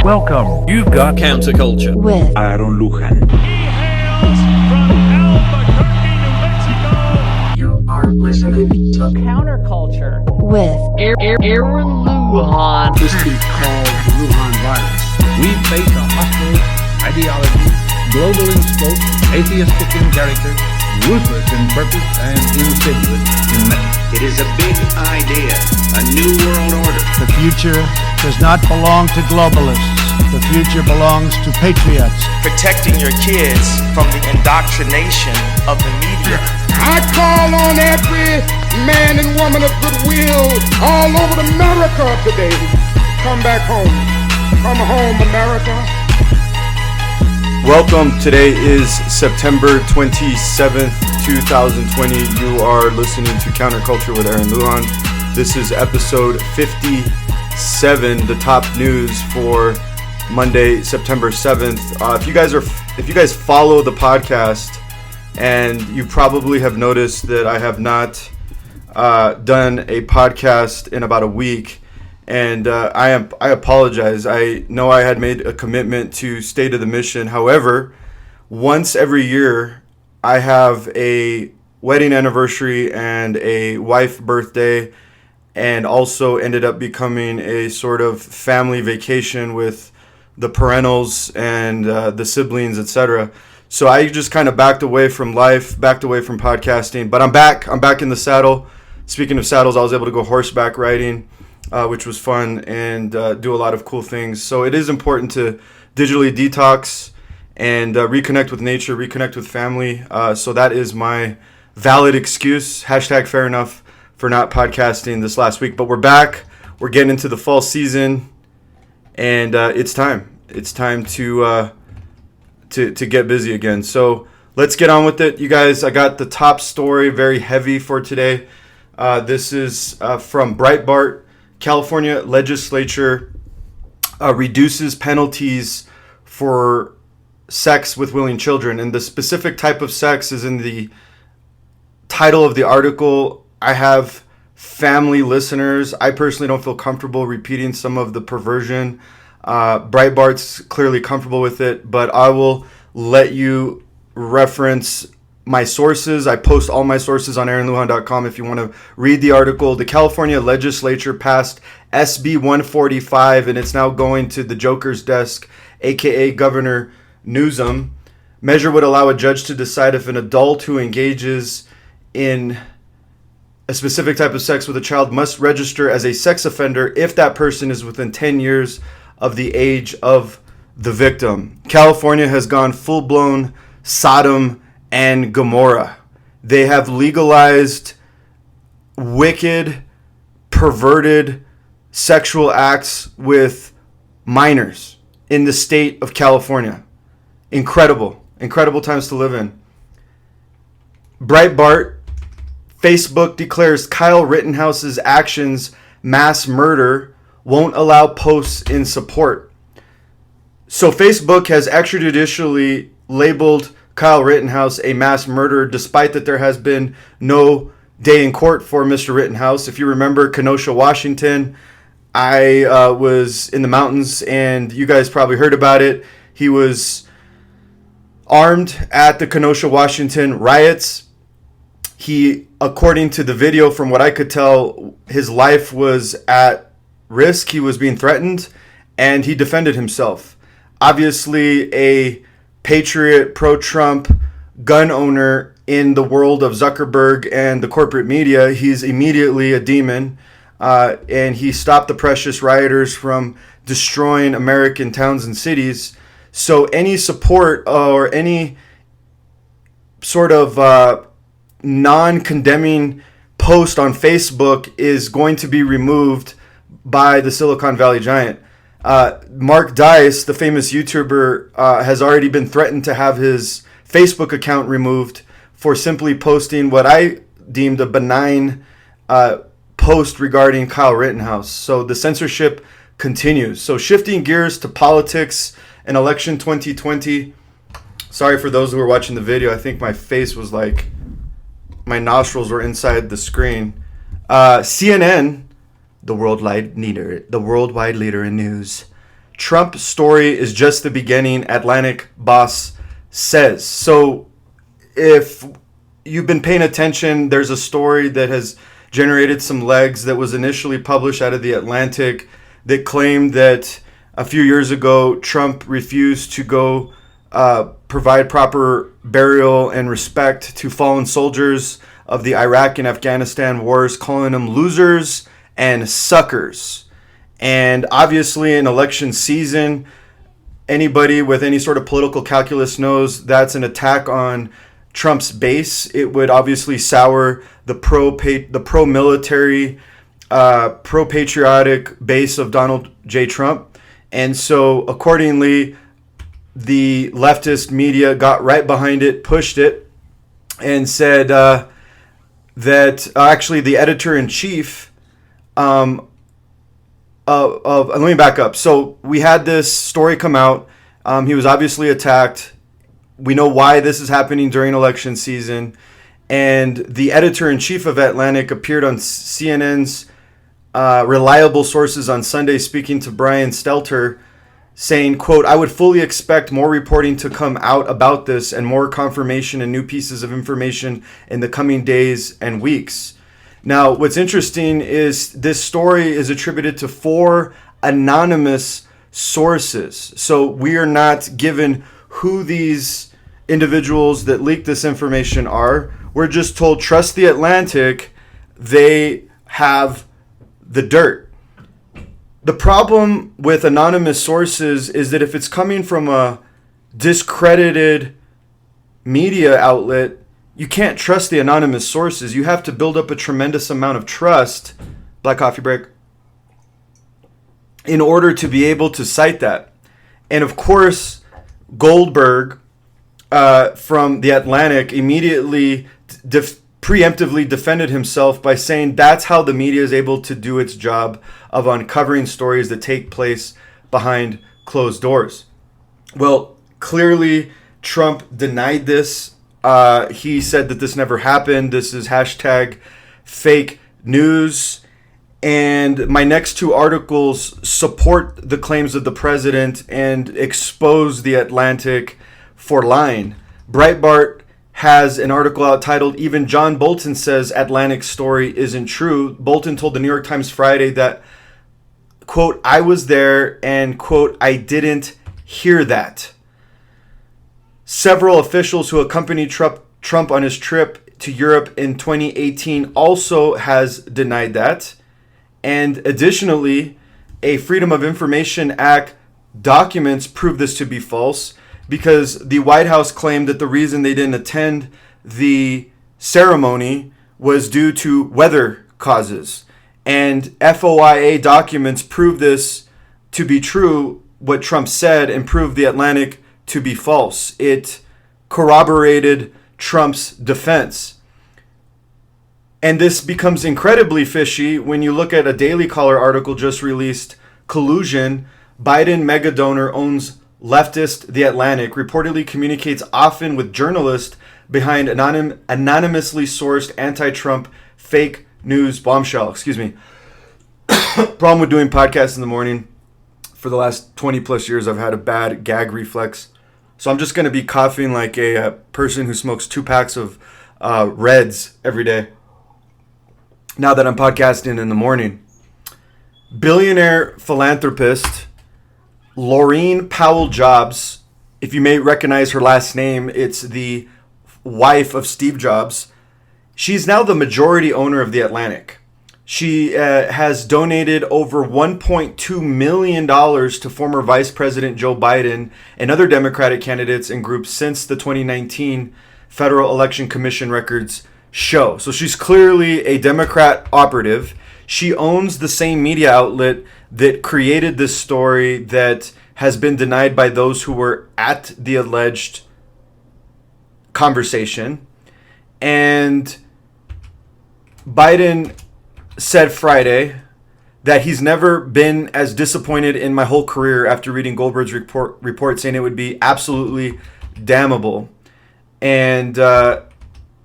Welcome. You've got Counterculture with Lujan. You are listening to Counterculture with Lujan. This is called the Lujan virus. We face a hostile ideology, global in scope, atheistic in character, ruthless in purpose, and insidious in method. It is a big idea, a new world order. The future does not belong to globalists. The future belongs to patriots. Protecting your kids from the indoctrination of the media. I call on every man and woman of goodwill all over America today. Come back home. Come home, America. Welcome. Today is September 27th, 2020. You are listening to Counterculture with Aaron Lujan. This is episode 57, the top news for Monday, September 7th. If you guys follow the podcast, and you probably have noticed that I have not done a podcast in about a week, and I apologize. I know I had made a commitment to stay to the mission. However, once every year, I have a wedding anniversary and a wife birthday, and also ended up becoming a sort of family vacation with the parentals and the siblings, etc. So I just kind of backed away from life, backed away from podcasting, but I'm back in the saddle. Speaking of saddles, I was able to go horseback riding, which was fun, and do a lot of cool things. So it is important to digitally detox and reconnect with nature, reconnect with family. So that is my valid excuse, hashtag fair enough, for not podcasting this last week. But we're back. We're getting into the fall season, and it's time. It's time to get busy again. So let's get on with it, you guys. I got the top story, very heavy for today. This is from Breitbart. California legislature reduces penalties for sex with willing children, and the specific type of sex is in the title of the article. I have family listeners. I personally don't feel comfortable repeating some of the perversion. Breitbart's clearly comfortable with it, but I will let you reference my sources. I post all my sources on aaronlujan.com if you want to read the article. The California legislature passed SB 145, and it's now going to the Joker's desk, aka Governor Newsom. Measure would allow a judge to decide if an adult who engages in a specific type of sex with a child must register as a sex offender if that person is within 10 years of the age of the victim. California has gone full-blown Sodom and Gomorrah. They have legalized wicked, perverted sexual acts with minors in the state of California. Incredible times to live in. Breitbart, Facebook declares Kyle Rittenhouse's actions mass murder, won't allow posts in support. So Facebook has extrajudicially labeled Kyle Rittenhouse a mass murderer, despite that there has been no day in court for Mr. Rittenhouse. If you remember Kenosha, Washington, I was in the mountains, and you guys probably heard about it. He was armed at the Kenosha, Washington riots. He, according to the video, from what I could tell, his life was at risk. He was being threatened, and he defended himself. Obviously, a patriot, pro-Trump gun owner in the world of Zuckerberg and the corporate media, he's immediately a demon, and he stopped the precious rioters from destroying American towns and cities. So any support or any sort of non-condemning post on Facebook is going to be removed by the Silicon Valley giant. Mark Dice, the famous YouTuber, has already been threatened to have his Facebook account removed for simply posting what I deemed a benign post regarding Kyle Rittenhouse. So the censorship continues. So shifting gears to politics and election 2020. Sorry for those who were watching the video. I think my face was my nostrils were inside the screen. CNN the worldwide leader in news. Trump's story is just the beginning, Atlantic boss says. So if you've been paying attention, there's a story that has generated some legs that was initially published out of the Atlantic that claimed that a few years ago, Trump refused to go provide proper burial and respect to fallen soldiers of the Iraq and Afghanistan wars, calling them losers and suckers. And obviously in election season, anybody with any sort of political calculus knows that's an attack on Trump's base. It would obviously sour the pro-military, pro-patriotic base of Donald J. Trump. And so accordingly, the leftist media got right behind it, pushed it, and said that actually the editor-in-chief let me back up. So we had this story come out. He was obviously attacked. We know why this is happening during election season. And the editor-in-chief of Atlantic appeared on CNN's reliable sources on Sunday, speaking to Brian Stelter, saying, quote, "I would fully expect more reporting to come out about this and more confirmation and new pieces of information in the coming days and weeks." Now, what's interesting is this story is attributed to 4 anonymous sources. So we are not given who these individuals that leaked this information are. We're just told, trust the Atlantic, they have the dirt. The problem with anonymous sources is that if it's coming from a discredited media outlet, you can't trust the anonymous sources. You have to build up a tremendous amount of trust, Black Coffee Break, in order to be able to cite that. And of course, Goldberg from The Atlantic immediately preemptively defended himself by saying that's how the media is able to do its job of uncovering stories that take place behind closed doors. Well, clearly Trump denied this. He said that this never happened. This is hashtag fake news. And my next 2 articles support the claims of the president and expose the Atlantic for lying. Breitbart has an article out titled, "Even John Bolton Says Atlantic's Story Isn't True." Bolton told the New York Times Friday that, quote, "I was there and, quote, I didn't hear that." Several officials who accompanied Trump on his trip to Europe in 2018 also has denied that. And additionally, a Freedom of Information Act documents prove this to be false, because the White House claimed that the reason they didn't attend the ceremony was due to weather causes. And FOIA documents prove this to be true, what Trump said, and proved the Atlantic to be false. It corroborated Trump's defense. And this becomes incredibly fishy when you look at a Daily Caller article just released, Collusion, Biden mega donor owns leftist The Atlantic, reportedly communicates often with journalists behind anonymously sourced anti-Trump fake news bombshell. Excuse me. Problem with doing podcasts in the morning. For the last 20 plus years, I've had a bad gag reflex. So I'm just going to be coughing like a person who smokes 2 packs of Reds every day, now that I'm podcasting in the morning. Billionaire philanthropist Laurene Powell Jobs, if you may recognize her last name, it's the wife of Steve Jobs. She's now the majority owner of The Atlantic. She has donated over $1.2 million to former Vice President Joe Biden and other Democratic candidates and groups since the 2019 Federal Election Commission records show. So she's clearly a Democrat operative. She owns the same media outlet that created this story that has been denied by those who were at the alleged conversation. And Biden said Friday that he's never been as disappointed in my whole career after reading Goldberg's report, saying it would be absolutely damnable. And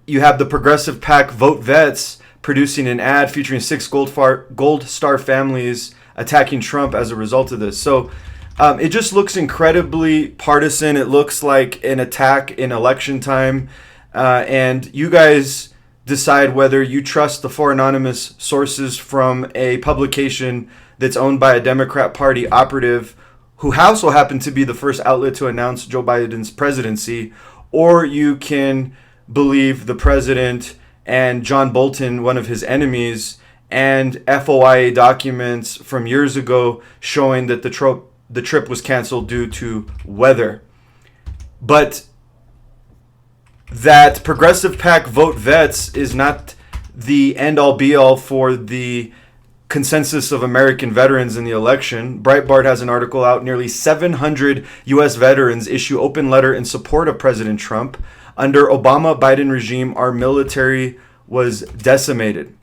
you have the progressive PAC Vote Vets producing an ad featuring 6 gold star families attacking Trump as a result of this. So it just looks incredibly partisan. It looks like an attack in election time. And you guys decide whether you trust the 4 anonymous sources from a publication that's owned by a Democrat Party operative who also happened to be the first outlet to announce Joe Biden's presidency, or you can believe the president and John Bolton, one of his enemies, and FOIA documents from years ago showing that the trip was canceled due to weather. But that Progressive PAC Vote Vets is not the end-all be-all for the consensus of American veterans in the election. Breitbart has an article out. Nearly 700 U.S. veterans issue open letter in support of President Trump. Under Obama-Biden regime, our military was decimated.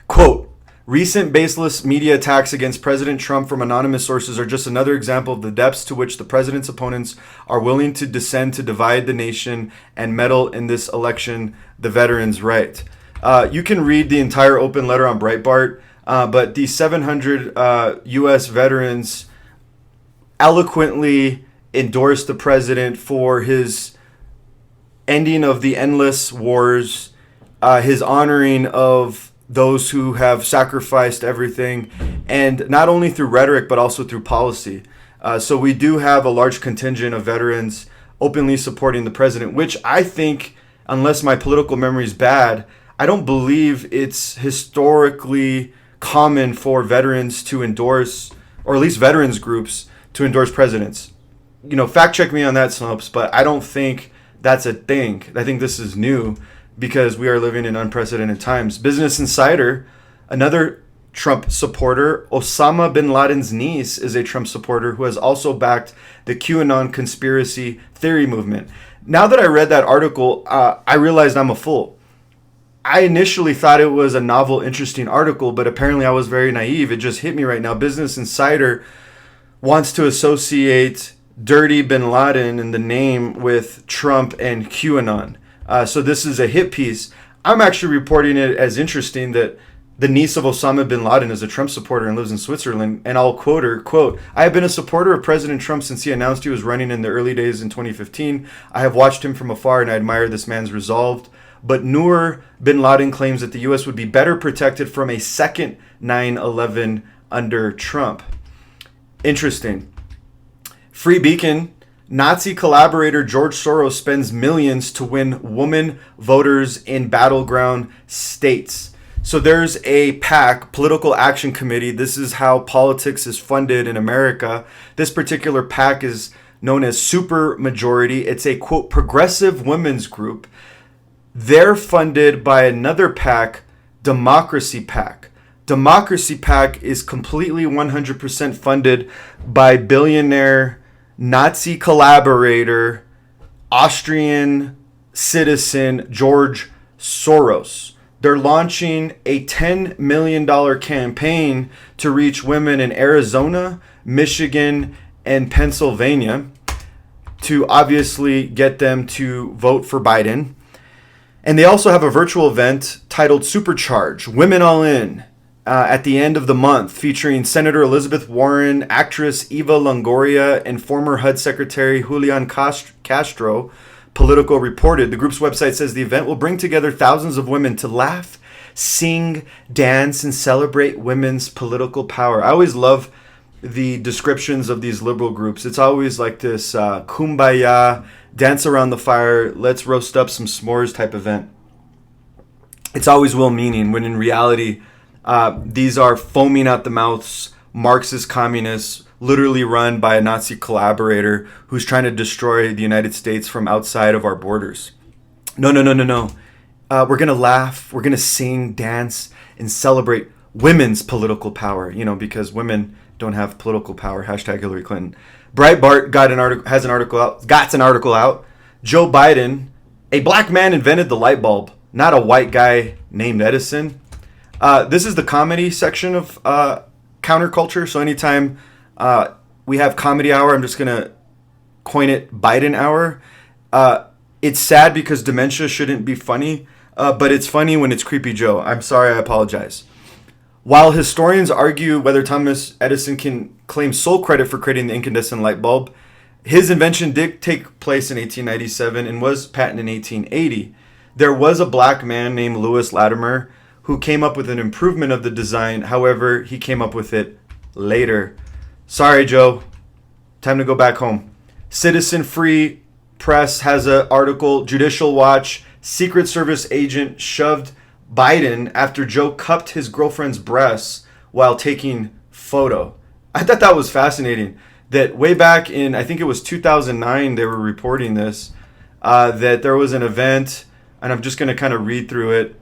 Quote, recent baseless media attacks against President Trump from anonymous sources are just another example of the depths to which the president's opponents are willing to descend to divide the nation and meddle in this election, the veterans' right. You can read the entire open letter on Breitbart, but these 700 U.S. veterans eloquently endorsed the president for his ending of the endless wars, his honoring of those who have sacrificed everything, and not only through rhetoric, but also through policy. So we do have a large contingent of veterans openly supporting the president, which I think, unless my political memory is bad, I don't believe it's historically common for veterans to endorse, or at least veterans groups to endorse presidents. You know, fact check me on that, Snopes, but I don't think that's a thing. I think this is new because we are living in unprecedented times. Business Insider, another Trump supporter, Osama bin Laden's niece is a Trump supporter who has also backed the QAnon conspiracy theory movement. Now that I read that article, I realized I'm a fool. I initially thought it was a novel, interesting article, but apparently I was very naive. It just hit me right now. Business Insider wants to associate Dirty bin Laden in the name with Trump and QAnon. So this is a hit piece. I'm actually reporting it as interesting that the niece of Osama bin Laden is a Trump supporter and lives in Switzerland. And I'll quote her, quote, I have been a supporter of President Trump since he announced he was running in the early days in 2015. I have watched him from afar and I admire this man's resolve. But Noor bin Laden claims that the U.S. would be better protected from a second 9/11 under Trump. Interesting. Free Beacon, Nazi collaborator George Soros spends millions to win woman voters in battleground states. So there's a PAC, Political Action Committee. This is how politics is funded in America. This particular PAC is known as Super Majority. It's a, quote, progressive women's group. They're funded by another PAC, Democracy PAC. Democracy PAC is completely 100% funded by billionaire Nazi collaborator, Austrian citizen George Soros. They're launching a $10 million campaign to reach women in Arizona, Michigan, and Pennsylvania to obviously get them to vote for Biden. And they also have a virtual event titled Supercharge, Women All In, at the end of the month, featuring Senator Elizabeth Warren, actress Eva Longoria, and former HUD Secretary Julian Castro. Politico reported. The group's website says the event will bring together thousands of women to laugh, sing, dance, and celebrate women's political power. I always love the descriptions of these liberal groups. It's always like this kumbaya, dance around the fire, let's roast up some s'mores type event. It's always well-meaning, when in reality, these are foaming at the mouths, Marxist communists, literally run by a Nazi collaborator who's trying to destroy the United States from outside of our borders. No. We're going to laugh, we're going to sing, dance, and celebrate women's political power, because women don't have political power. Hashtag Hillary Clinton. Breitbart got an article out. Joe Biden, a black man invented the light bulb, not a white guy named Edison. This is the comedy section of counterculture. So anytime we have comedy hour, I'm just going to coin it Biden hour. It's sad because dementia shouldn't be funny. but it's funny when it's Creepy Joe. I'm sorry, I apologize. While historians argue whether Thomas Edison can claim sole credit for creating the incandescent light bulb, his invention did take place in 1897 and was patented in 1880. There was a black man named Lewis Latimer who came up with an improvement of the design. However, he came up with it later. Sorry, Joe. Time to go back home. Citizen Free Press has an article, Judicial Watch, Secret Service agent shoved Biden after Joe cupped his girlfriend's breasts while taking photo. I thought that was fascinating. That way back in, I think it was 2009, they were reporting this, that there was an event, and I'm just going to kind of read through it.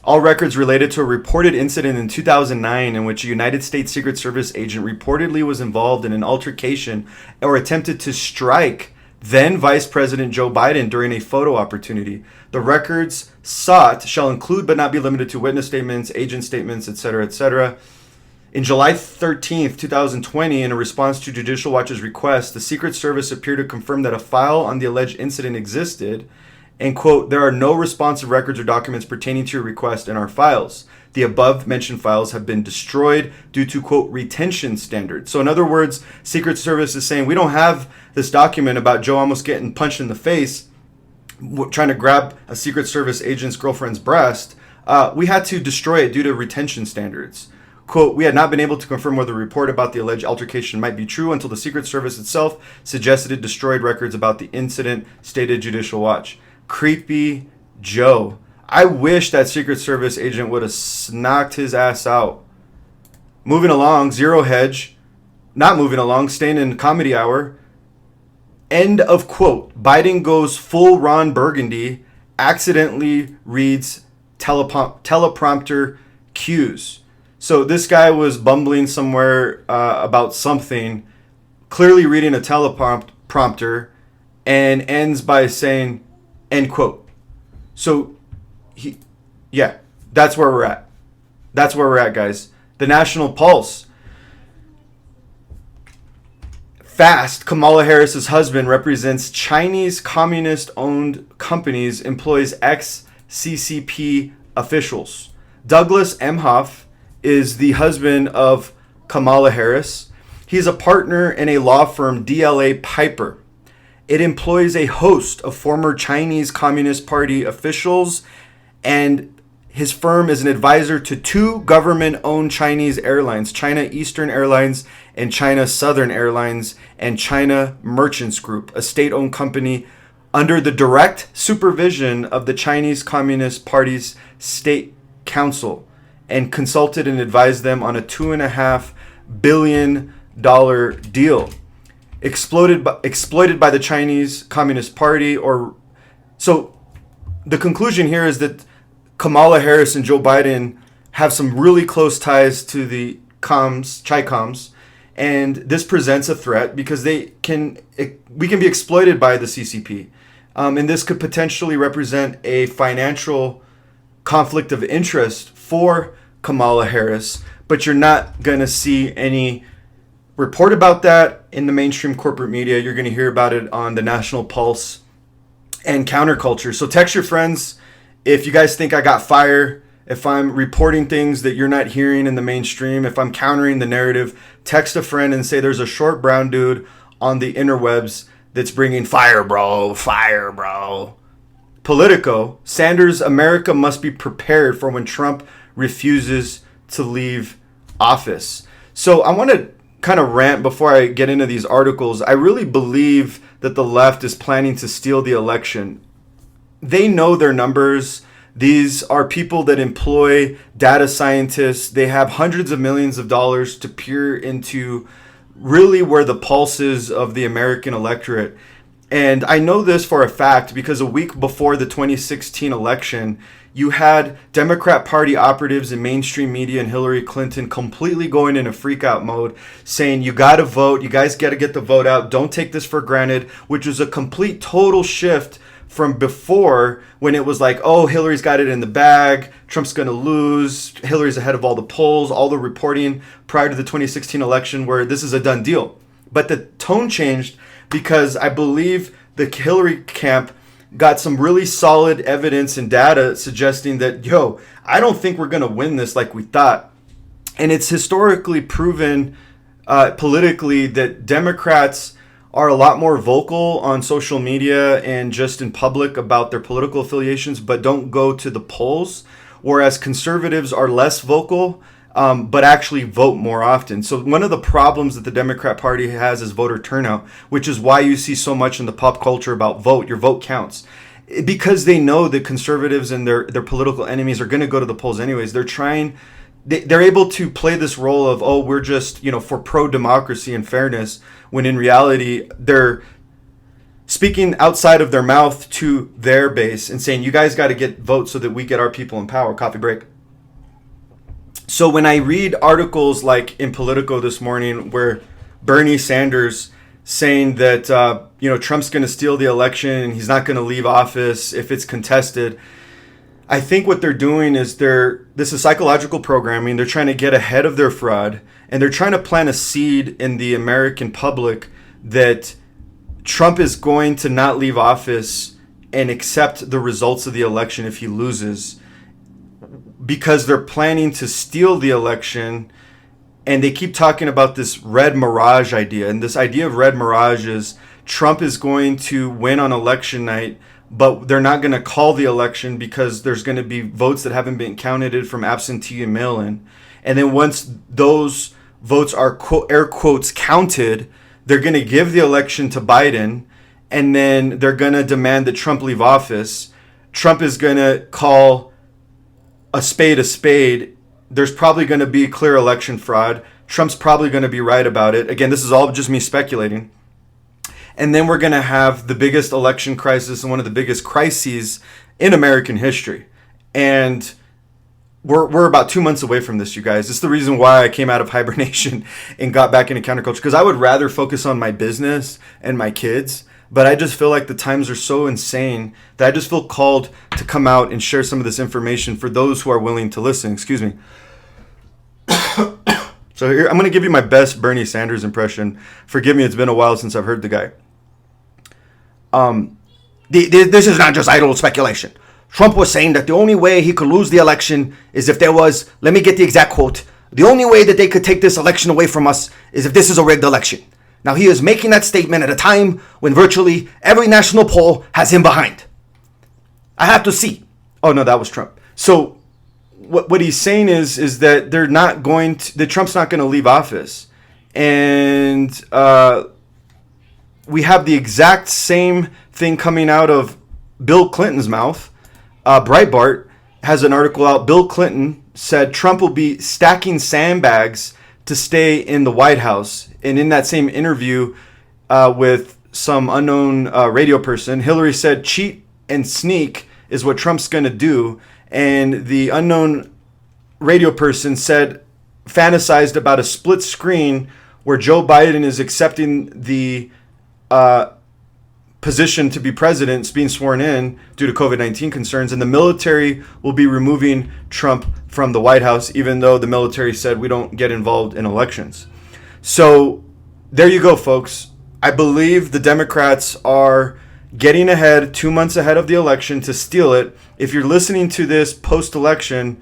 All records related to a reported incident in 2009 in which a United States Secret Service agent reportedly was involved in an altercation or attempted to strike then Vice President Joe Biden during a photo opportunity. The records sought shall include but not be limited to witness statements, agent statements, etc., etc. In July 13th, 2020, in a response to Judicial Watch's request, the Secret Service appeared to confirm that a file on the alleged incident existed and, quote, there are no responsive records or documents pertaining to your request in our files. The above-mentioned files have been destroyed due to, quote, retention standards. So in other words, Secret Service is saying, we don't have this document about Joe almost getting punched in the face trying to grab a Secret Service agent's girlfriend's breast. We had to destroy it due to retention standards. Quote, we had not been able to confirm whether the report about the alleged altercation might be true until the Secret Service itself suggested it destroyed records about the incident, stated Judicial Watch. Creepy Joe. I wish that Secret Service agent would have knocked his ass out. Moving along, Zero Hedge. Not moving along, staying in comedy hour. End of quote. Biden goes full Ron Burgundy, accidentally reads teleprompter cues. So this guy was bumbling somewhere about something, clearly reading a teleprompter, and ends by saying, end quote. So, that's where we're at. That's where we're at, guys. The National Pulse. Fast, Kamala Harris's husband represents Chinese communist-owned companies, employs ex-CCP officials. Douglas Emhoff is the husband of Kamala Harris. He's a partner in a law firm, DLA Piper. It employs a host of former Chinese Communist Party officials, and his firm is an advisor to two government-owned Chinese airlines, China Eastern Airlines and China Southern Airlines, and China Merchants Group, a state-owned company under the direct supervision of the Chinese Communist Party's State Council, and consulted and advised them on a $2.5 billion deal. Exploited by the Chinese Communist Party. So the conclusion here is that Kamala Harris and Joe Biden have some really close ties to the Chi-Coms, and this presents a threat because we can be exploited by the CCP, and this could potentially represent a financial conflict of interest for Kamala Harris, but you're not going to see any report about that in the mainstream corporate media. You're going to hear about it on the National Pulse and Counterculture. So text your friends if you guys think I got fire, if I'm reporting things that you're not hearing in the mainstream, if I'm countering the narrative. Text a friend and say there's a short brown dude on the interwebs that's bringing fire, bro, fire, bro. Politico, Sanders, America must be prepared for when Trump refuses to leave office. So I want to kind of rant before I get into these articles. I really believe that the left is planning to steal the election. They know their numbers. These are people that employ data scientists. They have hundreds of millions of dollars to peer into really where the pulse is of the American electorate. And I know this for a fact because a week before the 2016 election, you had Democrat Party operatives in mainstream media and Hillary Clinton completely going into freak out mode, saying you got to vote, you guys got to get the vote out, don't take this for granted, which was a complete total shift from before when it was like, oh, Hillary's got it in the bag, Trump's going to lose, Hillary's ahead of all the polls, all the reporting prior to the 2016 election where this is a done deal. But the tone changed because I believe the Hillary camp got some really solid evidence and data suggesting that, I don't think we're going to win this like we thought. And it's historically proven politically that Democrats are a lot more vocal on social media and just in public about their political affiliations, but don't go to the polls, whereas conservatives are less vocal, but actually vote more often. So one of the problems that the Democrat Party has is voter turnout, which is why you see so much in the pop culture about vote. Your vote counts. Because they know that conservatives and their political enemies are going to go to the polls anyways. They're able to play this role of, we're just, for pro-democracy and fairness, when in reality, they're speaking outside of their mouth to their base and saying, you guys got to get votes so that we get our people in power. Coffee break. So when I read articles like in Politico this morning where Bernie Sanders saying that, Trump's going to steal the election and he's not going to leave office if it's contested, I think what they're doing is this is psychological programming. They're trying to get ahead of their fraud, and they're trying to plant a seed in the American public that Trump is going to not leave office and accept the results of the election if he loses, because they're planning to steal the election. And they keep talking about this red mirage idea. And this idea of red mirage is Trump is going to win on election night, but they're not going to call the election because there's going to be votes that haven't been counted from absentee and mail-in. And then once those votes are air quotes counted, they're going to give the election to Biden, and then they're going to demand that Trump leave office. Trump is going to call a spade a spade. There's probably going to be clear election fraud. Trump's probably going to be right about it. Again, this is all just me speculating. And then we're going to have the biggest election crisis and one of the biggest crises in American history. And we're about 2 months away from this, you guys. This is the reason why I came out of hibernation and got back into counterculture, because I would rather focus on my business and my kids. But I just feel like the times are so insane that I just feel called to come out and share some of this information for those who are willing to listen. Excuse me. So here, I'm going to give you my best Bernie Sanders impression. Forgive me, it's been a while since I've heard the guy. This is not just idle speculation. Trump was saying that the only way he could lose the election is if there was, let me get the exact quote, the only way that they could take this election away from us is if this is a rigged election. Now, he is making that statement at a time when virtually every national poll has him behind. I have to see. Oh, no, that was Trump. So what he's saying is that they're not going to, that Trump's not going to leave office. And we have the exact same thing coming out of Bill Clinton's mouth. Breitbart has an article out. Bill Clinton said Trump will be stacking sandbags to stay in the White House. And in that same interview with some unknown radio person, Hillary said cheat and sneak is what Trump's going to do. And the unknown radio person said, fantasized about a split screen where Joe Biden is accepting the position to be president, being sworn in due to COVID-19 concerns, and the military will be removing Trump from the White House, even though the military said we don't get involved in elections. So there you go, folks. I believe the Democrats are getting ahead 2 months ahead of the election to steal it. If you're listening to this post-election,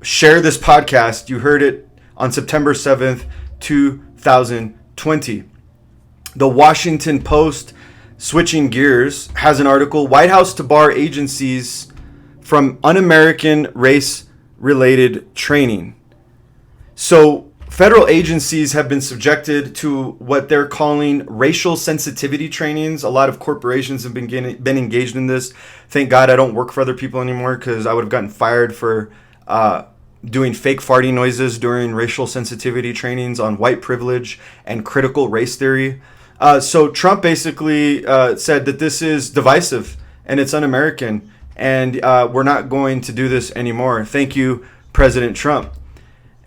share this podcast. You heard it on September 7th, 2020. The Washington Post, switching gears, has an article, White House to bar agencies from un-American race-related training. So federal agencies have been subjected to what they're calling racial sensitivity trainings. A lot of corporations have been engaged in this. Thank God I don't work for other people anymore, because I would have gotten fired for doing fake farting noises during racial sensitivity trainings on white privilege and critical race theory. So Trump basically said that this is divisive and it's un-American, and we're not going to do this anymore. Thank you, President Trump.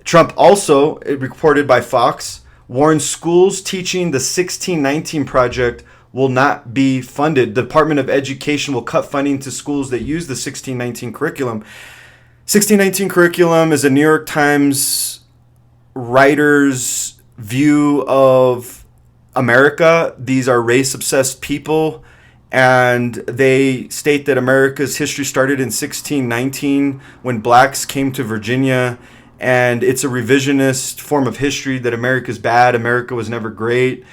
Trump also, reported by Fox, warned schools teaching the 1619 Project will not be funded. The Department of Education will cut funding to schools that use the 1619 curriculum. 1619 curriculum is a New York Times writer's view of America. These are race-obsessed people, And they state that America's history started in 1619 when blacks came to Virginia. And it's a revisionist form of history that America's bad. America was never great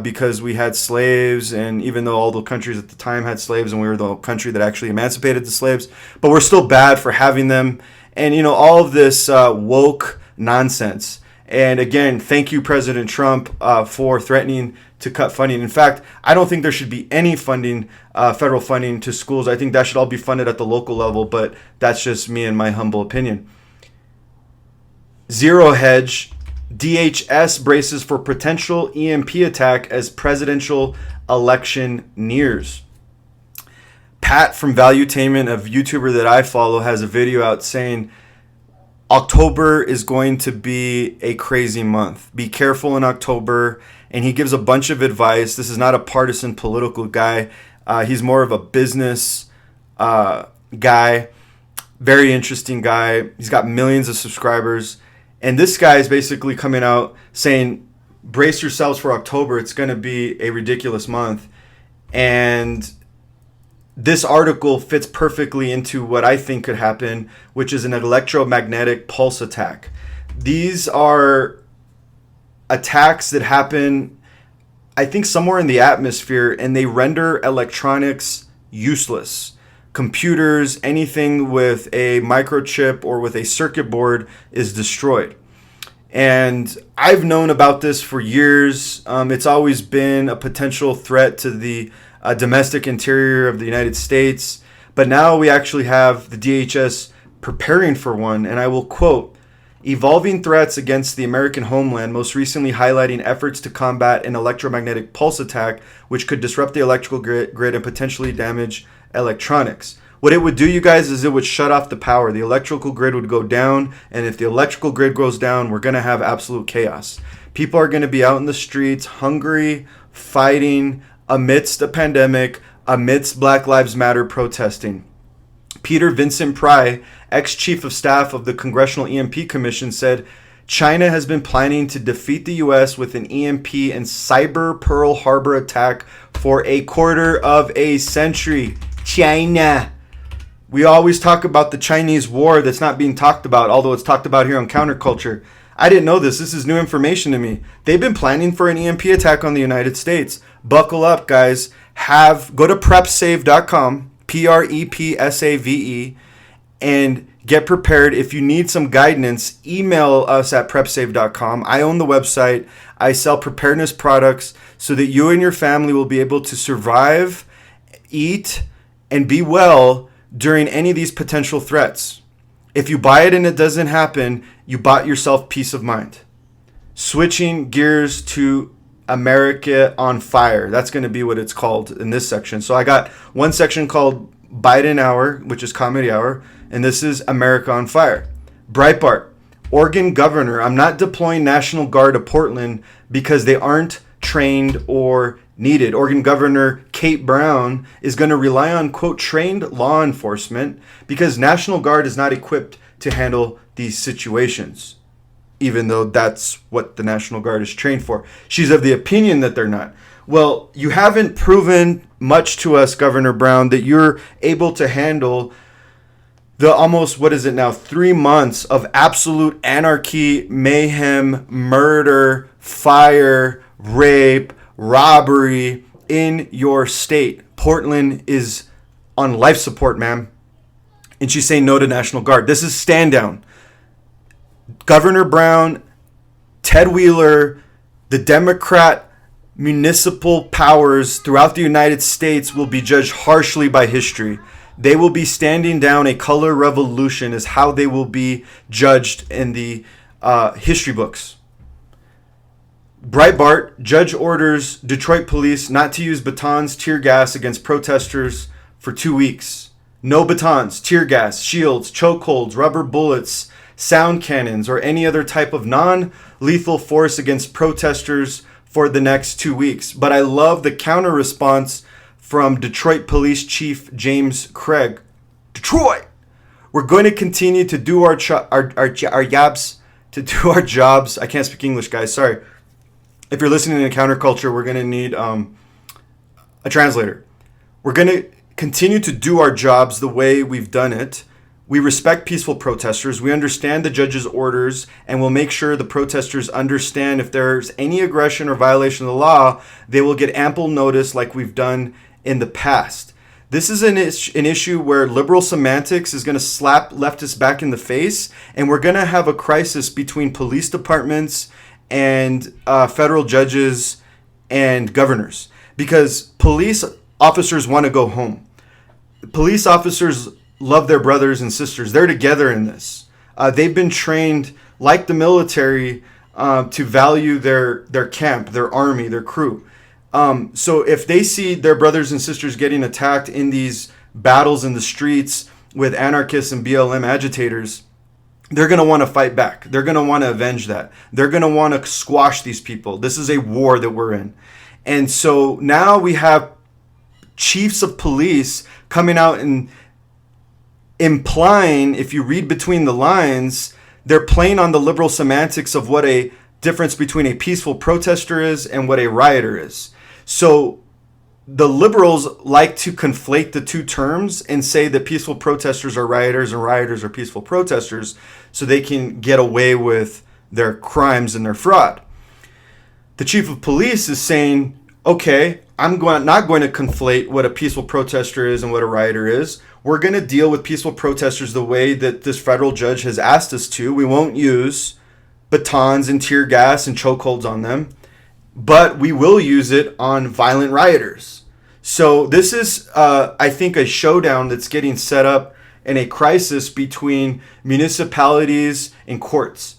because we had slaves. And even though all the countries at the time had slaves and we were the country that actually emancipated the slaves, but we're still bad for having them. And, you know, all of this woke nonsense. And again, thank you, President Trump, for threatening to cut funding. In fact, I don't think there should be any funding, federal funding to schools. I think that should all be funded at the local level, but that's just me and my humble opinion. Zero Hedge, DHS braces for potential EMP attack as presidential election nears. Pat from Valuetainment, a YouTuber that I follow, has a video out saying October is going to be a crazy month. Be careful in October. And he gives a bunch of advice. This is not a partisan political guy. He's more of a business guy. Very interesting guy. He's got millions of subscribers. And this guy is basically coming out saying, brace yourselves for October. It's going to be a ridiculous month. And this article fits perfectly into what I think could happen, which is an electromagnetic pulse attack. These are attacks that happen, I think, somewhere in the atmosphere, and they render electronics useless. Computers, anything with a microchip or with a circuit board is destroyed. And I've known about this for years. It's always been a potential threat to the domestic interior of the United States. But now we actually have the DHS preparing for one, and I will quote, "Evolving threats against the American homeland, most recently highlighting efforts to combat an electromagnetic pulse attack, which could disrupt the electrical grid and potentially damage electronics." What it would do, you guys, is it would shut off the power. The electrical grid would go down, and if the electrical grid goes down, we're going to have absolute chaos. People are going to be out in the streets, hungry, fighting, amidst a pandemic, amidst Black Lives Matter protesting. Peter Vincent Pry, ex-chief of staff of the Congressional EMP Commission, said China has been planning to defeat the U.S. with an EMP and cyber Pearl Harbor attack for a quarter of a century. China. We always talk about the Chinese war that's not being talked about, although it's talked about here on Counterculture. I didn't know this. This is new information to me. They've been planning for an EMP attack on the United States. Buckle up, guys. Go to prepsave.com, PREPSAVE, and get prepared. If you need some guidance, email us at prepsave.com. I own the website. I sell preparedness products so that you and your family will be able to survive, eat, and be well during any of these potential threats. If you buy it and it doesn't happen, you bought yourself peace of mind. Switching gears to America on Fire. That's going to be what it's called in this section. So I got one section called Biden Hour, which is Comedy Hour, and this is America on Fire. Breitbart. Oregon governor, I'm not deploying National Guard to Portland because they aren't trained or needed. Oregon Governor Kate Brown is going to rely on, quote, trained law enforcement because National Guard is not equipped to handle these situations, even though that's what the National Guard is trained for. She's of the opinion that they're not. Well, you haven't proven much to us, Governor Brown, that you're able to handle the almost, 3 months of absolute anarchy, mayhem, murder, fire, rape, robbery in your state. Portland is on life support, ma'am. And she's saying no to National Guard. This is stand down. Governor Brown, Ted Wheeler, the Democrat municipal powers throughout the United States will be judged harshly by history. They will be standing down. A color revolution is how they will be judged in the history books. Breitbart, judge orders Detroit police not to use batons, tear gas against protesters for 2 weeks. No batons, tear gas, shields, chokeholds, rubber bullets, sound cannons, or any other type of non-lethal force against protesters for the next 2 weeks. But I love the counter response from Detroit Police Chief James Craig. Detroit, we're going to continue to do our jobs. I can't speak English, guys. Sorry. If you're listening to Counterculture, we're going to need a translator. We're going to continue to do our jobs the way we've done it. We respect peaceful protesters. We understand the judge's orders, and we'll make sure the protesters understand if there's any aggression or violation of the law, they will get ample notice like we've done in the past. This is an issue where liberal semantics is going to slap leftists back in the face, and we're going to have a crisis between police departments and federal judges and governors, because police officers want to go home. Police officers love their brothers and sisters. They're together in this. They've been trained, like the military, to value their camp, their army, their crew. So if they see their brothers and sisters getting attacked in these battles in the streets with anarchists and BLM agitators, they're going to want to fight back. They're going to want to avenge that. They're going to want to squash these people. This is a war that we're in. And so now we have chiefs of police coming out and implying, if you read between the lines, they're playing on the liberal semantics of what a difference between a peaceful protester is and what a rioter is. So the liberals like to conflate the two terms and say that peaceful protesters are rioters and rioters are peaceful protesters, so they can get away with their crimes and their fraud. The chief of police is saying, okay, not going to conflate what a peaceful protester is and what a rioter is. We're going to deal with peaceful protesters the way that this federal judge has asked us to. We won't use batons and tear gas and chokeholds on them, but we will use it on violent rioters. So this is, I think, a showdown that's getting set up in a crisis between municipalities and courts,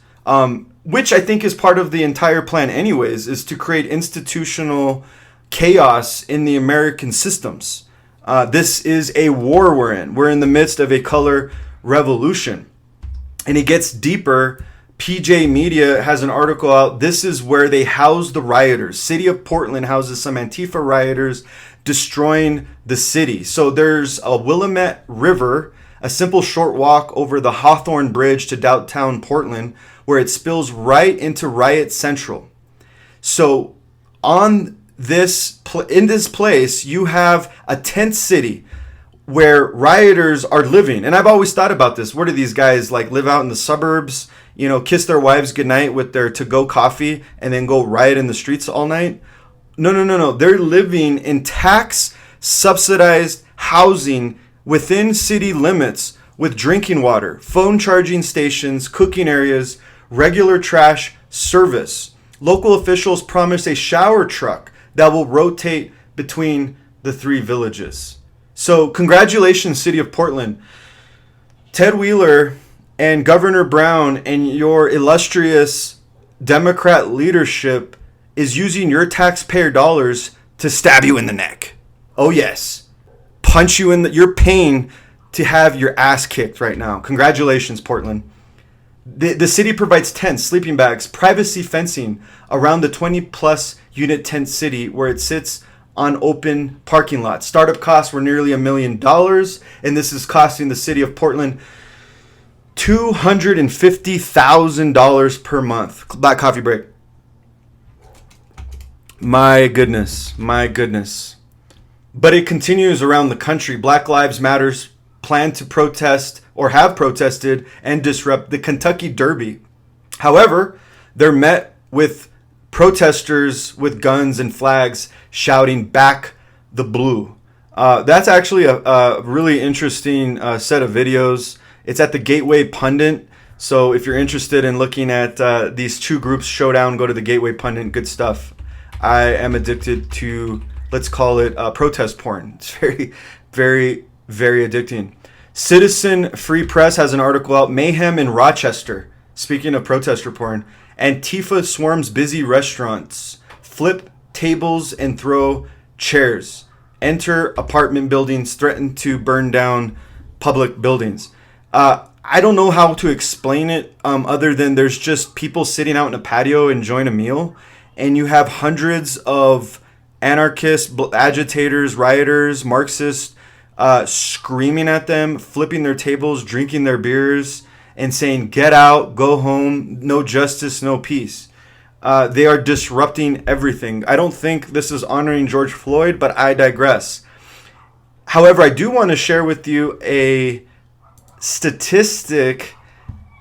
which I think is part of the entire plan anyways, is to create institutional chaos in the American systems. This is a war we're in. We're in the midst of a color revolution. And it gets deeper. PJ Media has an article out. This is where they house the rioters. City of Portland houses some Antifa rioters destroying the city. So there's a Willamette River, a simple short walk over the Hawthorne Bridge to downtown Portland, where it spills right into Riot Central. So in this place, you have a tent city where rioters are living. And I've always thought about this. Where do these guys live out in the suburbs, kiss their wives goodnight with their to-go coffee and then go riot in the streets all night? No. They're living in tax-subsidized housing within city limits with drinking water, phone charging stations, cooking areas, regular trash service. Local officials promise a shower truck that will rotate between the three villages. So congratulations, City of Portland. Ted Wheeler and Governor Brown and your illustrious Democrat leadership is using your taxpayer dollars to stab you in the neck. Oh yes. Punch you in you're paying to have your ass kicked right now. Congratulations, Portland. The city provides tents, sleeping bags, privacy fencing around the 20-plus unit tent city where it sits on open parking lots. Startup costs were nearly $1 million, and this is costing the city of Portland $250,000 per month. Black coffee break. My goodness. But it continues around the country. Black Lives Matters plan to protest or have protested and disrupt the Kentucky Derby. However, they're met with protesters with guns and flags shouting "Back the Blue." That's actually a really interesting set of videos. It's at the Gateway Pundit. So if you're interested in looking at these two groups showdown, go to the Gateway Pundit. Good stuff. I am addicted to, let's call it protest porn. It's very, very, very addicting. Citizen Free Press has an article out, Mayhem in Rochester. Speaking of protester porn, Antifa swarms busy restaurants, flip tables and throw chairs, enter apartment buildings, threaten to burn down public buildings. I don't know how to explain it other than there's just people sitting out in a patio enjoying a meal, and you have hundreds of anarchists, agitators, rioters, Marxists screaming at them, flipping their tables, drinking their beers, and saying, "Get out, go home, no justice, no peace." They are disrupting everything. I don't think this is honoring George Floyd, but I digress. However, I do want to share with you a statistic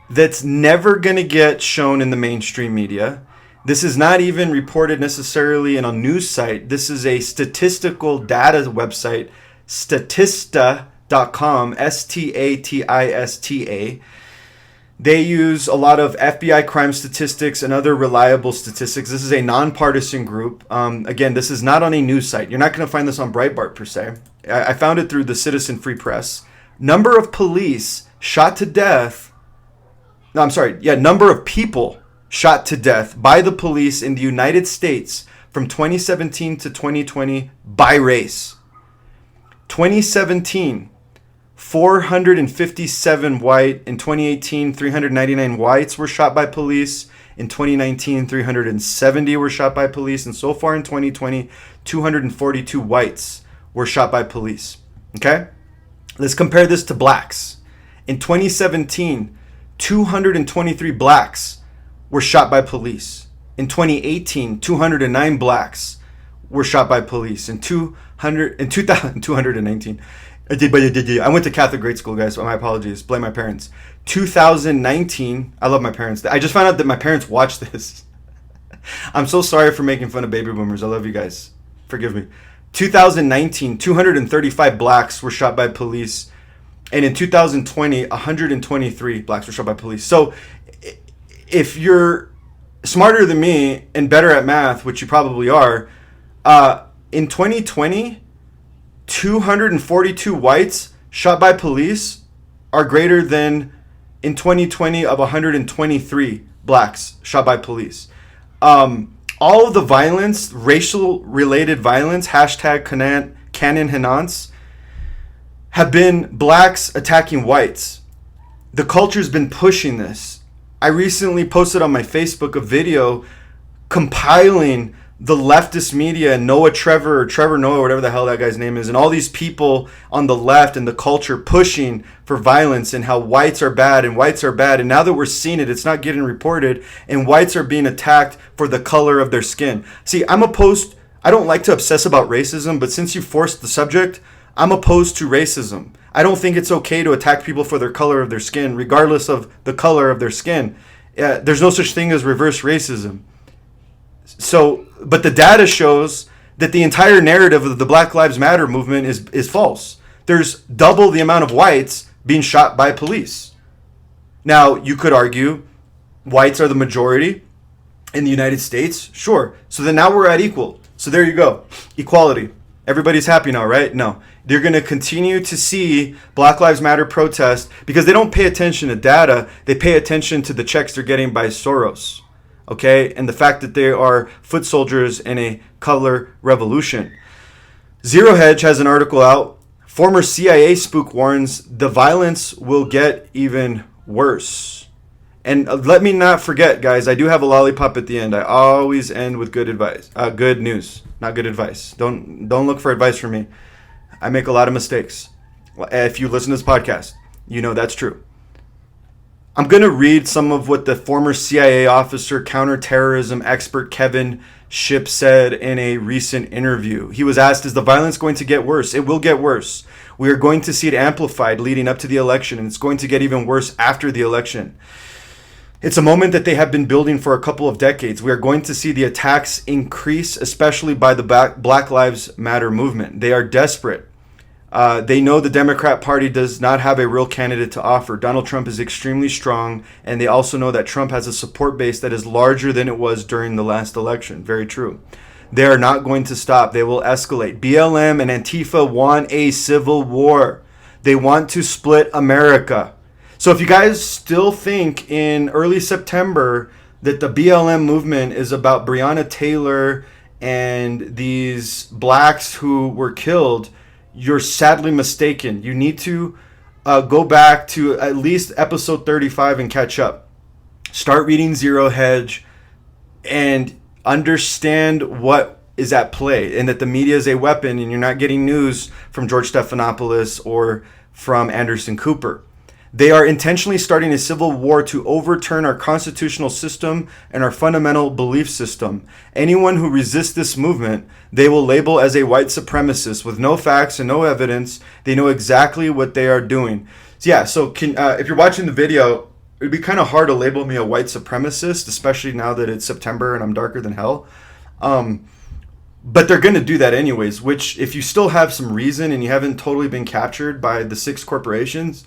that's never going to get shown in the mainstream media. This is not even reported necessarily in a news site. This is a statistical data website, statista.com, Statista. They use a lot of FBI crime statistics and other reliable statistics. This is a nonpartisan group. Again, this is not on a news site. You're not going to find this on Breitbart per se. I found it through the Citizen Free Press. Number of police shot to death. Number of people shot to death by the police in the United States from 2017 to 2020 by race. 2017. 457 white. In 2018, 399 whites were shot by police. In 2019, 370 were shot by police. And so far in 2020, 242 whites were shot by police. Okay? Let's compare this to blacks. In 2017, 223 blacks were shot by police. In 2018, 209 blacks were shot by police. In 219. I went to Catholic grade school, guys, so my apologies. Blame my parents. 2019, I love my parents. I just found out that my parents watch this. I'm so sorry for making fun of baby boomers. I love you guys. Forgive me. 2019, 235 blacks were shot by police. And in 2020, 123 blacks were shot by police. So if you're smarter than me and better at math, which you probably are, in 2020, 242 whites shot by police are greater than in 2020 of 123 blacks shot by police. All of the violence, racial related violence, hashtag Canon Henance, have been blacks attacking whites. The culture's been pushing this. I recently posted on my Facebook a video compiling the leftist media, Trevor Noah, whatever the hell that guy's name is, and all these people on the left and the culture pushing for violence and how whites are bad and whites are bad. And now that we're seeing it, it's not getting reported, and whites are being attacked for the color of their skin. See, I don't like to obsess about racism, but since you forced the subject, I'm opposed to racism. I don't think it's okay to attack people for their color of their skin, regardless of the color of their skin. There's no such thing as reverse racism. So, but the data shows that the entire narrative of the Black Lives Matter movement is false. There's double the amount of whites being shot by police. Now, you could argue whites are the majority in the United States. Sure. So then now we're at equal. So there you go. Equality. Everybody's happy now, right? No. They're going to continue to see Black Lives Matter protests because they don't pay attention to data. They pay attention to the checks they're getting by Soros. Okay, and the fact that they are foot soldiers in a color revolution. Zero Hedge has an article out. Former CIA spook warns the violence will get even worse. And let me not forget, guys, I do have a lollipop at the end. I always end with good advice, good news, not good advice. Don't look for advice from me. I make a lot of mistakes. If you listen to this podcast, you know that's true. I'm going to read some of what the former CIA officer, counterterrorism expert Kevin Shipp said in a recent interview. He was asked, is the violence going to get worse? It will get worse. We are going to see it amplified leading up to the election, and it's going to get even worse after the election. It's a moment that they have been building for a couple of decades. We are going to see the attacks increase, especially by the Black Lives Matter movement. They are desperate. They know the Democrat Party does not have a real candidate to offer. Donald Trump is extremely strong, and they also know that Trump has a support base that is larger than it was during the last election. Very true. They are not going to stop. They will escalate. BLM and Antifa want a civil war. They want to split America. So if you guys still think in early September that the BLM movement is about Breonna Taylor and these blacks who were killed, you're sadly mistaken. You need to go back to at least episode 35 and catch up. Start reading Zero Hedge and understand what is at play, and that the media is a weapon, and you're not getting news from George Stephanopoulos or from Anderson Cooper. They are intentionally starting a civil war to overturn our constitutional system and our fundamental belief system. Anyone who resists this movement, they will label as a white supremacist with no facts and no evidence. They know exactly what they are doing. So yeah, so if you're watching the video, it'd be kind of hard to label me a white supremacist, especially now that it's September and I'm darker than hell. But they're going to do that anyways, which if you still have some reason and you haven't totally been captured by the 6 corporations,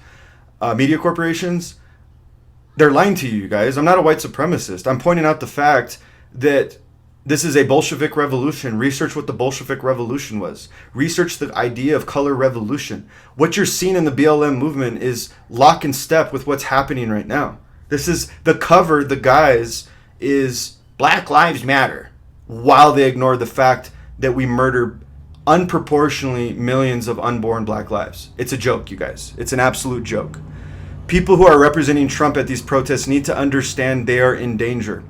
media corporations, they're lying to you guys. I'm not a white supremacist. I'm pointing out the fact that this is a Bolshevik revolution. Research what the Bolshevik revolution was. Research the idea of color revolution. What you're seeing in the BLM movement is lock and step with what's happening right now. This is the cover, the guise is Black Lives Matter, while they ignore the fact that we murder unproportionally millions of unborn black lives. It's a joke, you guys. It's an absolute joke. People who are representing Trump at these protests need to understand they are in danger.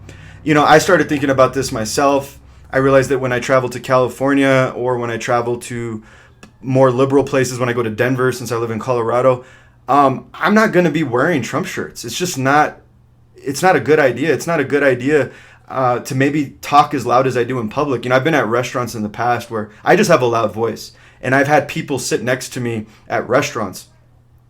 You know, I started thinking about this myself. I realized that when I travel to California or when I travel to more liberal places, when I go to Denver, since I live in Colorado, I'm not going to be wearing Trump shirts. It's just not, it's not a good idea. It's not a good idea to maybe talk as loud as I do in public. You know, I've been at restaurants in the past where I just have a loud voice, and I've had people sit next to me at restaurants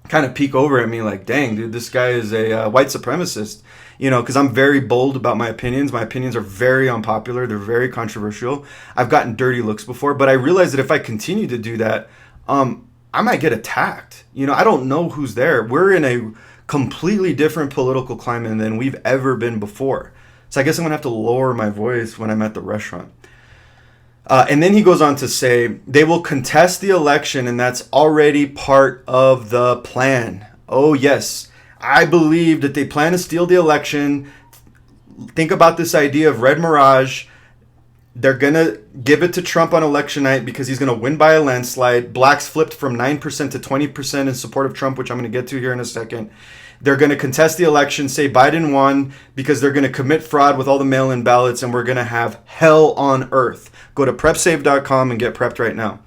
kind of peek over at me like, dang, dude, this guy is a white supremacist, you know, because I'm very bold about my opinions. My opinions are very unpopular. They're very controversial. I've gotten dirty looks before, but I realize that if I continue to do that, I might get attacked. You know, I don't know who's there. We're in a completely different political climate than we've ever been before. So I guess I'm going to have to lower my voice when I'm at the restaurant. And then he goes on to say, they will contest the election, and that's already part of the plan. Oh, yes. I believe that they plan to steal the election. Think about this idea of Red Mirage. They're going to give it to Trump on election night because he's going to win by a landslide. Blacks flipped from 9% to 20% in support of Trump, which I'm going to get to here in a second. They're going to contest the election, say Biden won, because they're going to commit fraud with all the mail-in ballots, and we're going to have hell on earth. Go to prepsave.com and get prepped right now.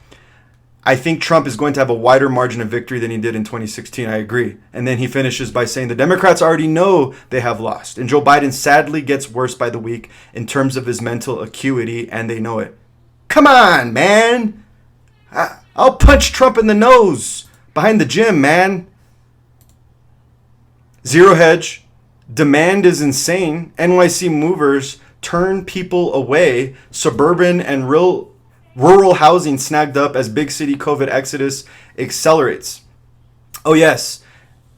I think Trump is going to have a wider margin of victory than he did in 2016. I agree. And then he finishes by saying the Democrats already know they have lost. And Joe Biden sadly gets worse by the week in terms of his mental acuity, and they know it. Come on, man. I'll punch Trump in the nose behind the gym, man. Zero hedge. Demand is insane. NYC movers turn people away. Suburban and rural housing snagged up as big city COVID exodus accelerates. Oh yes,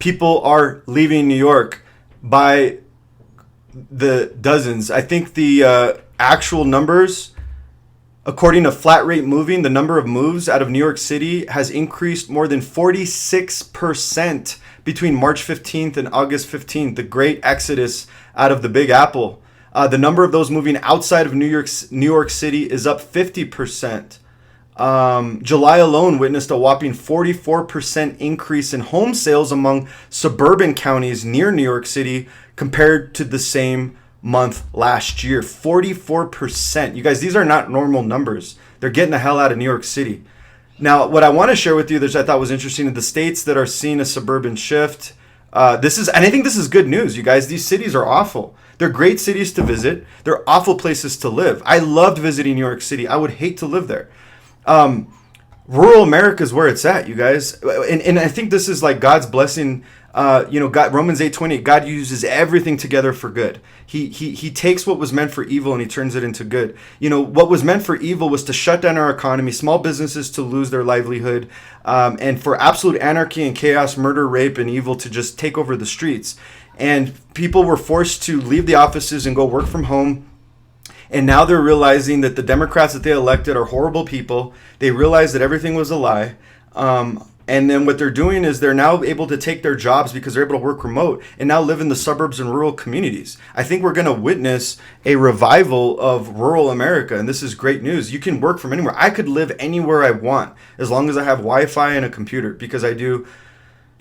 people are leaving New York by the dozens. I think the actual numbers, according to Flat Rate Moving, the number of moves out of New York City has increased more than 46% between March 15th and August 15th, the great exodus out of the Big Apple. The number of those moving outside of New York City is up 50%. July alone witnessed a whopping 44% increase in home sales among suburban counties near New York City compared to the same month last year. 44%. You guys, these are not normal numbers. They're getting the hell out of New York City. Now, what I want to share with you, that I thought was interesting, in the states that are seeing a suburban shift, and I think this is good news, you guys. These cities are awful. They're great cities to visit. They're awful places to live. I loved visiting New York City. I would hate to live there. Rural America is where it's at, you guys. And I think this is like God's blessing. God, Romans 8:20, God uses everything together for good. He takes what was meant for evil and he turns it into good. You know, what was meant for evil was to shut down our economy, small businesses to lose their livelihood, and for absolute anarchy and chaos, murder, rape, and evil to just take over the streets. And people were forced to leave the offices and go work from home. And now they're realizing that the Democrats that they elected are horrible people. They realize that everything was a lie. And then what they're doing is they're now able to take their jobs because they're able to work remote and now live in the suburbs and rural communities. I think we're going to witness a revival of rural America, and this is great news. You can work from anywhere. I could live anywhere I want as long as I have Wi-Fi and a computer because I do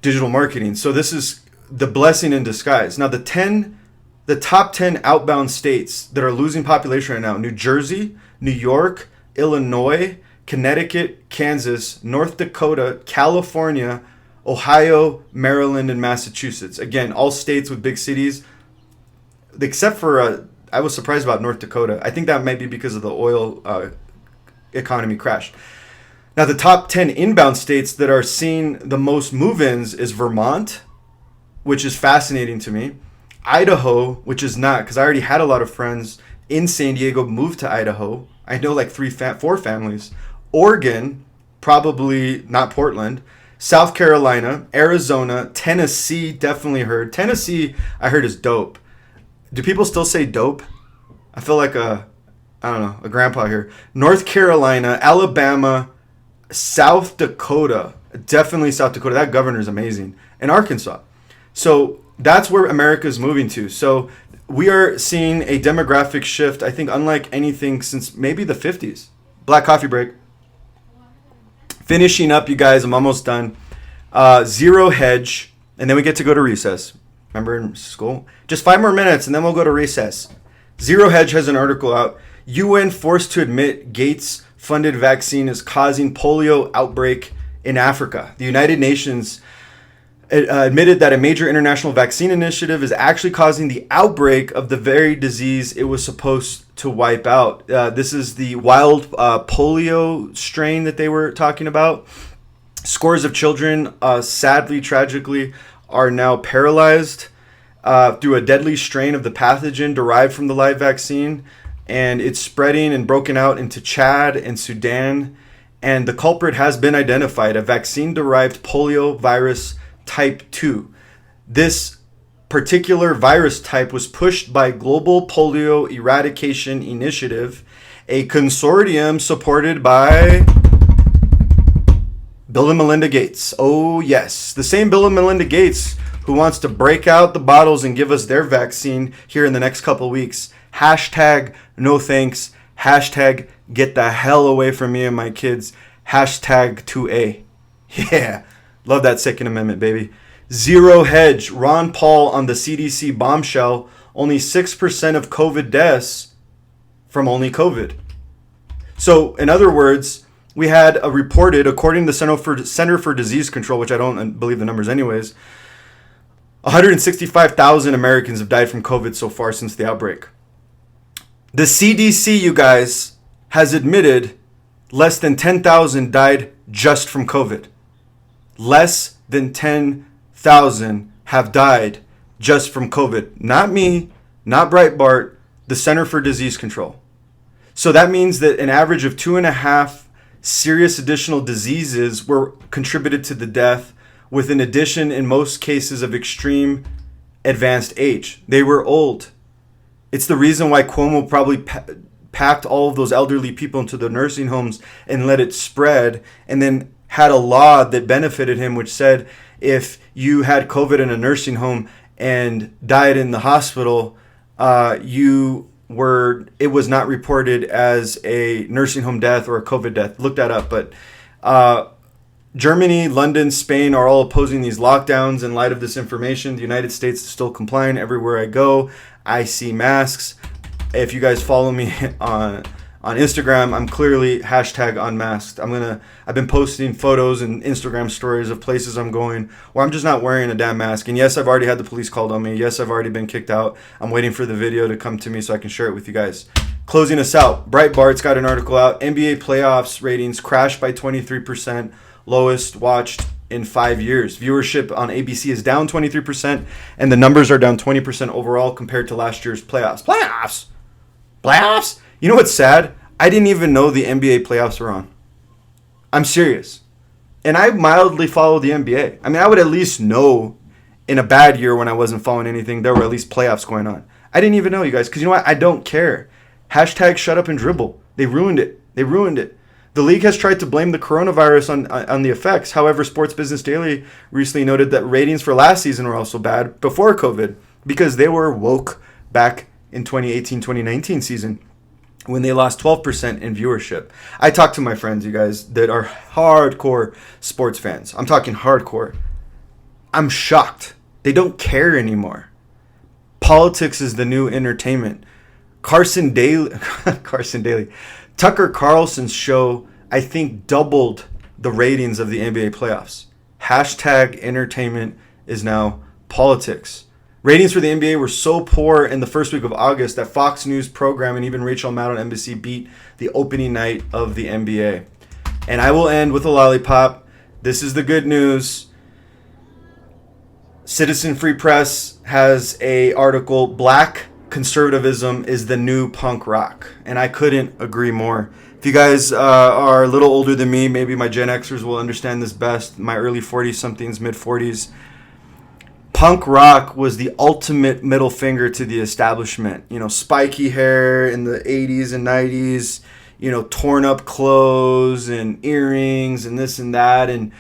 digital marketing. So this is the blessing in disguise. Now, the top 10 outbound states that are losing population right now: New Jersey, New York, Illinois, Connecticut, Kansas, North Dakota, California, Ohio, Maryland, and Massachusetts. Again, all states with big cities, except for, I was surprised about North Dakota. I think that might be because of the oil economy crash. Now, the top 10 inbound states that are seeing the most move-ins is Vermont, which is fascinating to me. Idaho, which is not, because I already had a lot of friends in San Diego move to Idaho. I know like 4 families. Oregon, probably not Portland. South Carolina, Arizona, Tennessee, definitely heard. Tennessee, I heard, is dope. Do people still say dope? I feel like a grandpa here. North Carolina, Alabama, South Dakota, definitely South Dakota. That governor is amazing. And Arkansas. So that's where America is moving to. So we are seeing a demographic shift, I think, unlike anything since maybe the 50s. Black coffee break. Finishing up, you guys. I'm almost done. Zero hedge. And then we get to go to recess. Remember in school? Just 5 more minutes and then we'll go to recess. Zero Hedge has an article out. UN forced to admit Gates-funded vaccine is causing polio outbreak in Africa. The United Nations admitted that a major international vaccine initiative is actually causing the outbreak of the very disease it was supposed to wipe out. This is the wild polio strain that they were talking about. Scores of children, sadly, tragically, are now paralyzed through a deadly strain of the pathogen derived from the live vaccine. And it's spreading and broken out into Chad and Sudan. And the culprit has been identified, a vaccine-derived polio virus type 2. This particular virus type was pushed by Global Polio Eradication Initiative, a consortium supported by Bill and Melinda Gates. Oh, yes. The same Bill and Melinda Gates who wants to break out the bottles and give us their vaccine here in the next couple weeks. Hashtag no thanks. Hashtag get the hell away from me and my kids. Hashtag 2A. Yeah. Love that Second Amendment, baby. Zero hedge. Ron Paul on the CDC bombshell. Only 6% of COVID deaths from only COVID. So, in other words, we had a reported, according to the Center for Disease Control, which I don't believe the numbers anyways, 165,000 Americans have died from COVID so far since the outbreak. The CDC, you guys, has admitted less than 10,000 died just from COVID. Less than 10,000 have died just from COVID. Not me, not Breitbart, the Center for Disease Control. So that means that an average of 2.5 serious additional diseases were contributed to the death, with an addition in most cases of extreme advanced age. They were old. It's the reason why Cuomo probably packed all of those elderly people into the nursing homes and let it spread, and then had a law that benefited him, which said if you had COVID in a nursing home and died in the hospital, it was not reported as a nursing home death or a COVID death. Look that up. But Germany, London, Spain are all opposing these lockdowns in light of this information. The United States is still complying. Everywhere I go, I see masks. If you guys follow me on Instagram, I'm clearly hashtag unmasked. I've been posting photos and Instagram stories of places I'm going where I'm just not wearing a damn mask. And yes, I've already had the police called on me. Yes, I've already been kicked out. I'm waiting for the video to come to me so I can share it with you guys. Closing us out, Breitbart's got an article out. NBA playoffs ratings crashed by 23%, lowest watched in 5 years. Viewership on ABC is down 23%, and the numbers are down 20% overall compared to last year's playoffs. Playoffs? You know what's sad? I didn't even know the NBA playoffs were on. I'm serious. And I mildly follow the NBA. I mean, I would at least know in a bad year when I wasn't following anything, there were at least playoffs going on. I didn't even know, you guys, because you know what? I don't care. Hashtag shut up and dribble. They ruined it. The league has tried to blame the coronavirus on the effects. However, Sports Business Daily recently noted that ratings for last season were also bad before COVID because they were woke back in 2018-2019 season when they lost 12% in viewership. I talked to my friends, you guys, that are hardcore sports fans. I'm talking hardcore. I'm shocked. They don't care anymore. Politics is the new entertainment. Carson Daly. Tucker Carlson's show, I think, doubled the ratings of the NBA playoffs. Hashtag entertainment is now politics. Ratings for the NBA were so poor in the first week of August that Fox News program and even Rachel Maddow on NBC beat the opening night of the NBA. And I will end with a lollipop. This is the good news. Citizen Free Press has a article, Black Conservatism is the New Punk Rock. And I couldn't agree more. If you guys are a little older than me, maybe my Gen Xers will understand this best. My early 40s-somethings, mid-40s. Punk rock was the ultimate middle finger to the establishment. You know, spiky hair in the 80s and 90s, you know, torn up clothes and earrings and this and that. And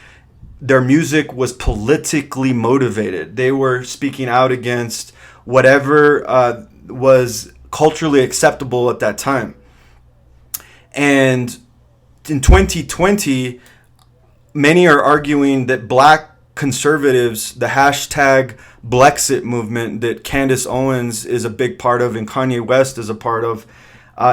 their music was politically motivated. They were speaking out against whatever was culturally acceptable at that time. And in 2020, many are arguing that black conservatives, the hashtag Blexit movement that Candace Owens is a big part of and Kanye West is a part of,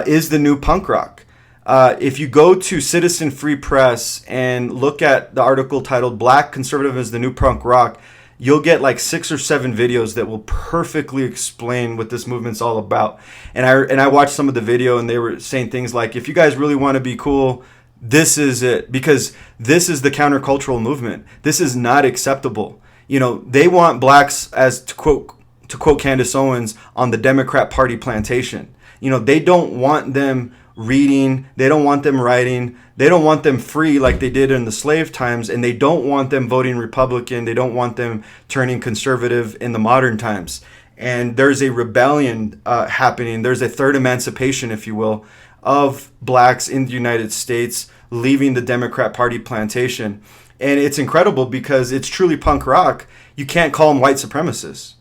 is the new punk rock. If you go to Citizen Free Press and look at the article titled Black Conservative is the New Punk Rock, you'll get like 6 or 7 videos that will perfectly explain what this movement's all about. And I watched some of the video and they were saying things like, if you guys really want to be cool, this is it, because this is the countercultural movement. This is not acceptable. You know, they want blacks, as to quote Candace Owens, on the Democrat Party plantation. You know, they don't want them reading, they don't want them writing, they don't want them free like they did in the slave times, and they don't want them voting Republican, they don't want them turning conservative in the modern times. And there's a rebellion happening. There's a third emancipation, if you will, of blacks in the United States leaving the Democrat Party plantation. And it's incredible because it's truly punk rock. You can't call them white supremacists.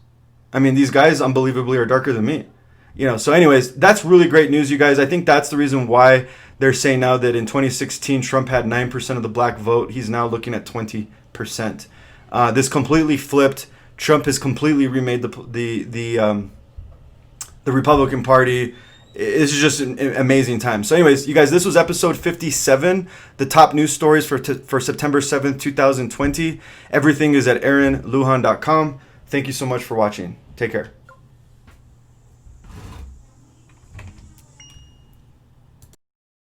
I mean, these guys unbelievably are darker than me. You know, so anyways, that's really great news, you guys. I think that's the reason why they're saying now that in 2016, Trump had 9% of the black vote. He's now looking at 20%. This completely flipped. Trump has completely remade the Republican Party. It's just an amazing time. So anyways, you guys, this was episode 57, the top news stories for September 7th, 2020. Everything is at aaronlujan.com. Thank you so much for watching. Take care.